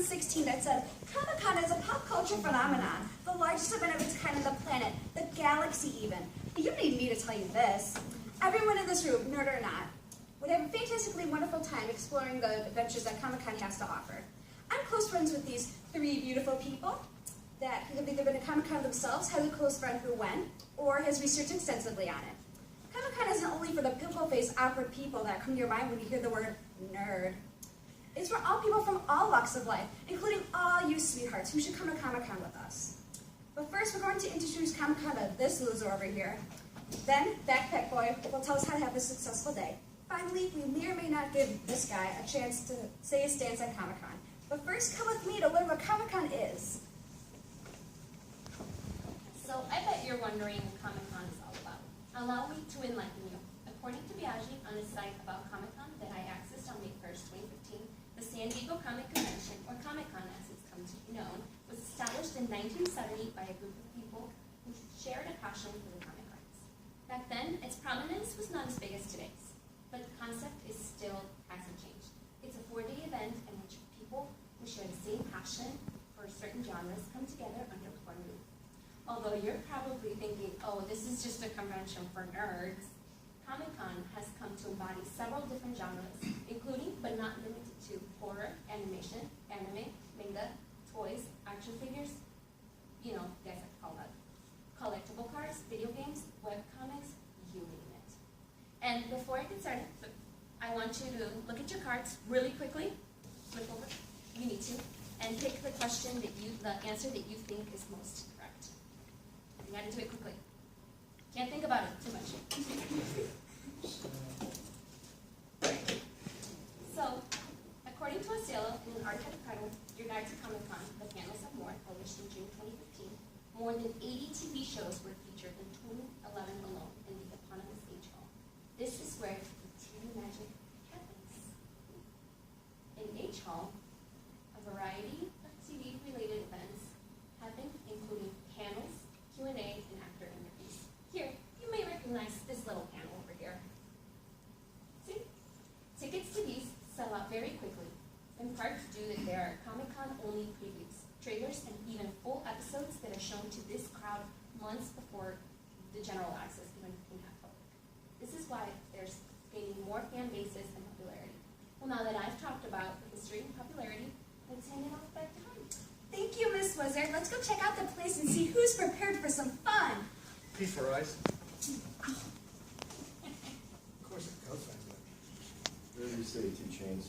2016 that said, Comic-Con is a pop culture phenomenon, the largest event of its kind on the planet, the galaxy even. You don't need me to tell you this. Everyone in this room, nerd or not, would have a fantastically wonderful time exploring the adventures that Comic-Con has to offer. I'm close friends with these three beautiful people that have either been to Comic-Con themselves, has a close friend who went, or has researched extensively on it. Comic-Con isn't only for the pickle-faced awkward people that come to your mind when you hear the word nerd. It's for all people from all walks of life, including all you sweethearts who should come to Comic-Con with us. But first, we're going to introduce Comic-Con to this loser over here. Then, Backpack Boy will tell us how to have a successful day. Finally, we may or may not give this guy a chance to say his stance on Comic-Con. But first, come with me to learn what Comic-Con is. So, I bet you're wondering what Comic-Con is all about. Allow me to enlighten you. According to Biaggi, on his site about Comic-Con that I accessed on May 1st, 2015, the San Diego Comic Convention, or Comic-Con as it's come to be known, was established in 1970 by a group of people who shared a passion for the comic arts. Back then, its prominence was not as big as today's, but the concept hasn't changed. It's a 4-day event in which people who share the same passion for certain genres come together under one roof. Although you're probably thinking, oh, this is just a convention for nerds, Comic-Con has come to embody several different genres, including, but not limited to, horror, animation, anime, manga, toys, action figures, you guys have to call that, collectible cards, video games, webcomics, you name it. And before I get started, I want you to look at your cards really quickly, flip over, you need to, and pick the question that the answer that you think is most correct. You gotta do it quickly. Can't think about it too much. So, according to Osceola, in an archive titled Your Guide to Comic-Con, The Panels of More, published in June 2015, more than 80 TV shows were featured in 2011 alone in the eponymous H Hall. This is where the TV magic happens. In H Hall, a variety of TV-related events happen, including panels, Q&A, and actor interviews. Here, you may recognize this little panel over here. See? Tickets to these sell out very quickly, in part due that there are Comic-Con only previews, trailers, and even full episodes that are shown to this crowd months before the general access even can have public. This is why there's gaining more fan bases and popularity. Well, now that I've talked about the history and popularity, let's hand it off back to Hans. Thank you, Miss Wizard. Let's go check out the place and see who's prepared for some fun. P for ice. Of course it goes like that. Whatever you say, 2 Chainz.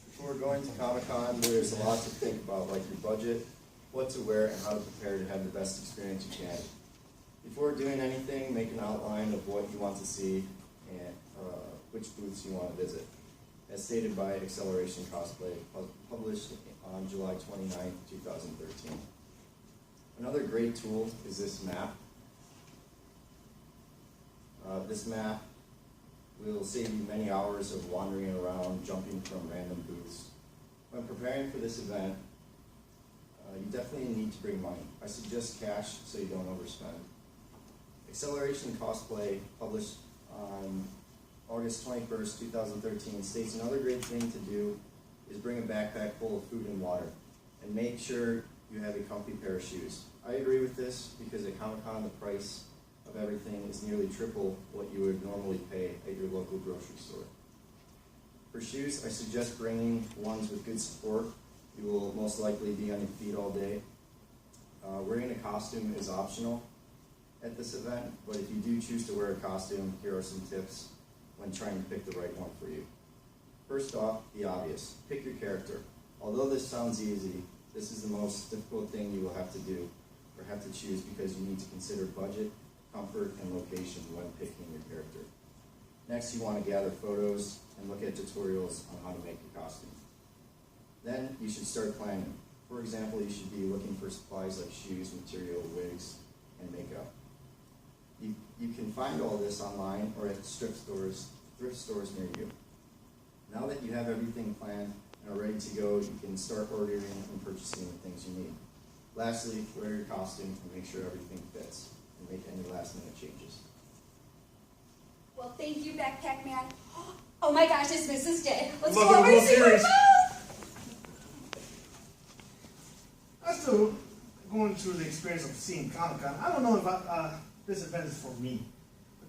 Before going to Comic-Con, there's a lot to think about, like your budget, what to wear, and how to prepare to have the best experience you can. Before doing anything, make an outline of what you want to see and which booths you want to visit. As stated by Acceleration Cosplay, published on July 29, 2013. Another great tool is this map. This map will save you many hours of wandering around, jumping from random booths. When preparing for this event, you definitely need to bring money. I suggest cash so you don't overspend. Acceleration Cosplay, published on August 21st, 2013, states another great thing to do is bring a backpack full of food and water, and make sure you have a comfy pair of shoes. I agree with this because at Comic-Con the price of everything is nearly triple what you would normally pay at your local grocery store. For shoes, I suggest bringing ones with good support. You will most likely be on your feet all day. Wearing a costume is optional at this event, but if you do choose to wear a costume, here are some tips when trying to pick the right one for you. First off, the obvious. Pick your character. Although this sounds easy, this is the most difficult thing you will have to do, or have to choose, because you need to consider budget, comfort, and location when picking your character. Next, you want to gather photos and look at tutorials on how to make your costume. Then, you should start planning. For example, you should be looking for supplies like shoes, material, wigs, and makeup. You can find all this online or at thrift stores near you. Now that you have everything planned and are ready to go, you can start ordering and purchasing the things you need. Lastly, wear your costume and make sure everything fits, and make any last-minute changes. Well, thank you, Backpack Man. Oh my gosh, it's Mrs. J. Let's Love go the over and World see her Series. booth. comes to going through the experience of seeing Comic-Con, I don't know if this event is for me.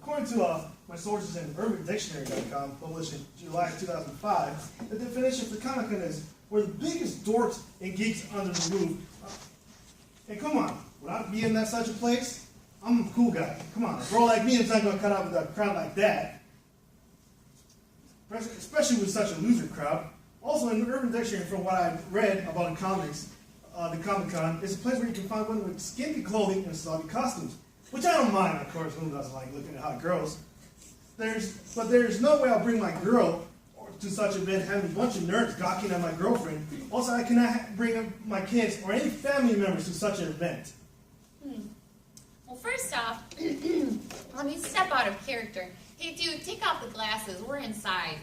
According to my sources in UrbanDictionary.com, published in July 2005, the definition for Comic-Con is where the biggest dorks and geeks under the roof. And come on, would I be in such a place? I'm a cool guy. Come on, a bro like me is not going to cut out with a crowd like that. Especially with such a loser crowd. Also, in the Urban Dictionary, from what I've read about comics, the Comic-Con is a place where you can find women with skimpy clothing and sloppy costumes. Which I don't mind, of course, who doesn't like looking at hot girls. But there's no way I'll bring my girl to such an event having a bunch of nerds gawking at my girlfriend. Also, I cannot bring my kids or any family members to such an event. Well, first off, let me step out of character. Hey, dude, take off the glasses. We're inside.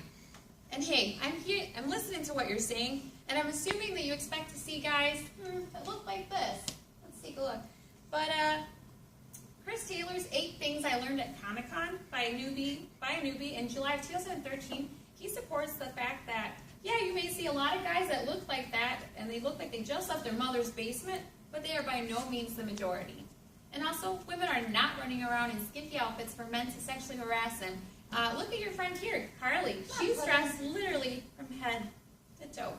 And hey, I'm here. I'm listening to what you're saying, and I'm assuming that you expect to see guys that look like this. Let's take a look. But Chris Taylor's 8 Things I Learned at Comic-Con by a newbie in July of 2013. He supports the fact that you may see a lot of guys that look like that, and they look like they just left their mother's basement, but they are by no means the majority. And also, women are not running around in skimpy outfits for men to sexually harass them. Look at your friend here, Carly. She's dressed literally from head to toe.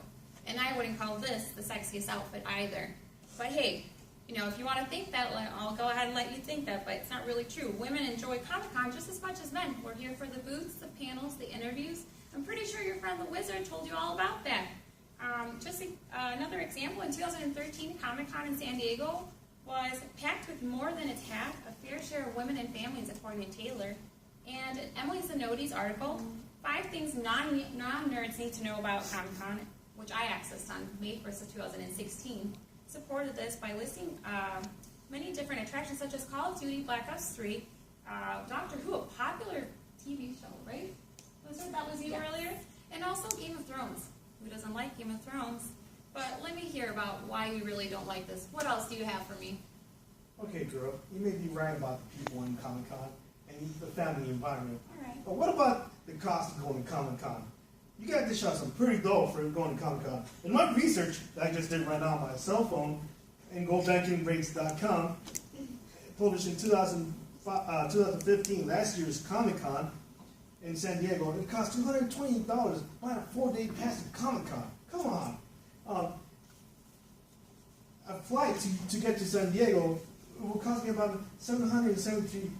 And I wouldn't call this the sexiest outfit either. But hey, if you want to think that, I'll go ahead and let you think that, but it's not really true. Women enjoy Comic-Con just as much as men. We're here for the booths, the panels, the interviews. I'm pretty sure your friend the Wizard told you all about that. Another example, in 2013, Comic-Con in San Diego was packed with more than its half, a fair share of women and families, according to Taylor. And Emily Zinotti's article, 5 Things Non-Nerds Need to Know About Comic-Con, which I accessed on May 1st of 2016, supported this by listing many different attractions such as Call of Duty, Black Ops 3, Doctor Who, a popular TV show, right? That was you earlier? And also Game of Thrones. Who doesn't like Game of Thrones? But let me hear about why you really don't like this. What else do you have for me? Okay, girl, you may be right about the people in Comic-Con and the family environment. All right. But what about the cost of going to Comic-Con? You got to dish out some pretty dough for going to Comic-Con. In my research that I just did right now on my cell phone, in GoBankingBreaks.com, published in 2015, last year's Comic-Con in San Diego, it cost $220 buying a 4-day pass to Comic-Con. Come on. A flight to get to San Diego will cost me about $773.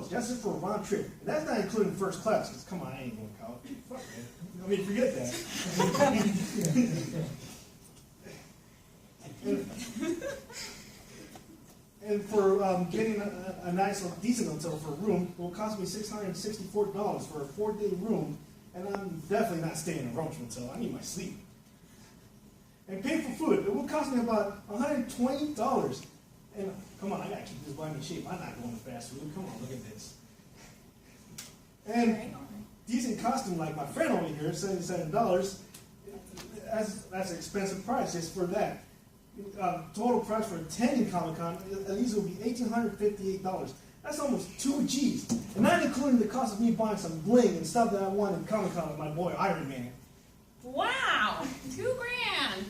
That's just for a round trip. And that's not including first class, because come on, I ain't going to college. Fuck, man. I mean, forget that. and for getting a nice, decent hotel for a room, it will cost me $664 for a 4-day room, and I'm definitely not staying in a Roach Motel. I need my sleep. And pay for food, it will cost me about $120. And come on, I gotta keep this body in shape. I'm not going to fast food. Come on, look at this. And decent costume like my friend over here, $77. That's an expensive price just for that. Total price for attending Comic-Con at least will be $1,858. That's almost 2 G's. And not including the cost of me buying some bling and stuff that I want in Comic-Con with my boy Iron Man. Wow, $2,000.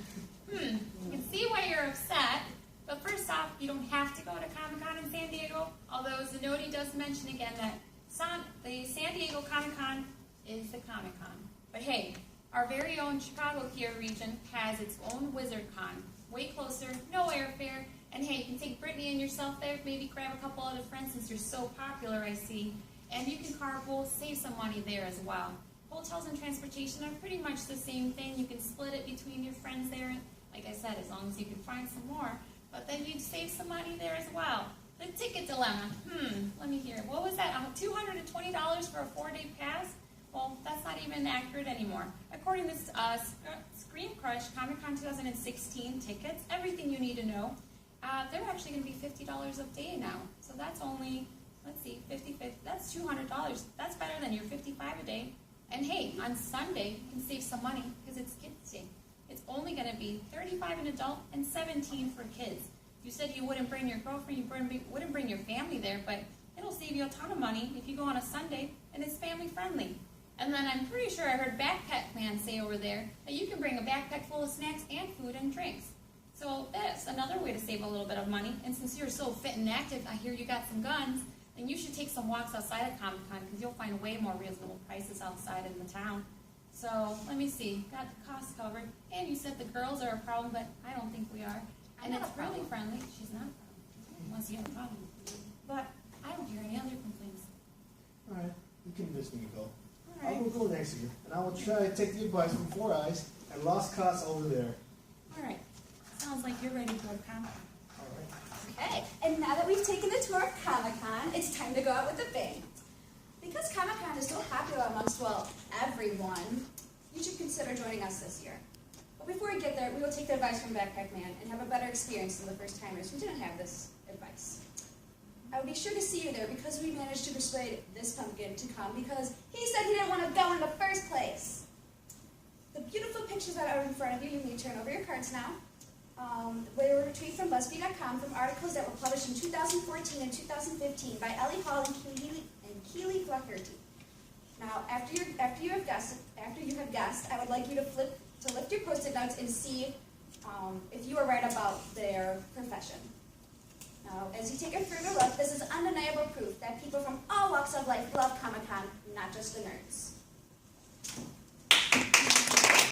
You can see why you're upset. But first off, you don't have to go to Comic-Con in San Diego, although Zanotti does mention again that the San Diego Comic-Con is the Comic-Con. But hey, our very own Chicago here region has its own WizardCon. Way closer, no airfare, and hey, you can take Brittany and yourself there, maybe grab a couple other friends since you're so popular, I see. And you can carpool, save some money there as well. Hotels and transportation are pretty much the same thing. You can split it between your friends there, like I said, as long as you can find some more. But then you'd save some money there as well. The ticket dilemma. Let me hear. What was that? $220 for a 4-day pass? Well, that's not even accurate anymore. According to Screen Crush Comic-Con 2016 tickets, everything you need to know, they're actually going to be $50 a day now. So that's only, let's see, 50, that's $200. That's better than your $55 a day. And hey, on Sunday, you can save some money because it's Kids Day. It's only going to be $35 an adult and $17 for kids. You said you wouldn't bring your girlfriend, you wouldn't bring your family there, but it'll save you a ton of money if you go on a Sunday and it's family friendly. And then I'm pretty sure I heard Backpack Man say over there that you can bring a backpack full of snacks and food and drinks. So that's another way to save a little bit of money. And since you're so fit and active, I hear you got some guns, then you should take some walks outside of Comic-Con because you'll find way more reasonable prices outside in the town. So let me see, got the cost covered. And you said the girls are a problem, but I don't think we are. And I'm not it's a really problem. friendly. She's not a problem, unless you have a problem. But I don't hear any other complaints. All right, you convinced me to go. All I right. will go next year, and I will try to take the advice from Four Eyes and Lost Cause over there. All right. Sounds like you're ready for a Comic-Con. All right. Okay, and now that we've taken the tour of Comic-Con, it's time to go out with a bang. Because Comic-Con is so popular amongst, well, everyone, you should consider joining us this year. But before we get there, we will take the advice from Backpack Man and have a better experience than the first-timers who didn't have this advice. I will be sure to see you there because we managed to persuade this pumpkin to come because he said he didn't want to go in the first place. The beautiful pictures that are in front of you, you may turn over your cards now. They were retrieved from BuzzFeed.com from articles that were published in 2014 and 2015 by Ellie Hall and Keely Flaherty. Now, after you have guessed, I would like you to lift your Post-it notes and see if you are right about their profession. Now, as you take a further look, this is undeniable proof that people from all walks of life love Comic-Con, not just the nerds.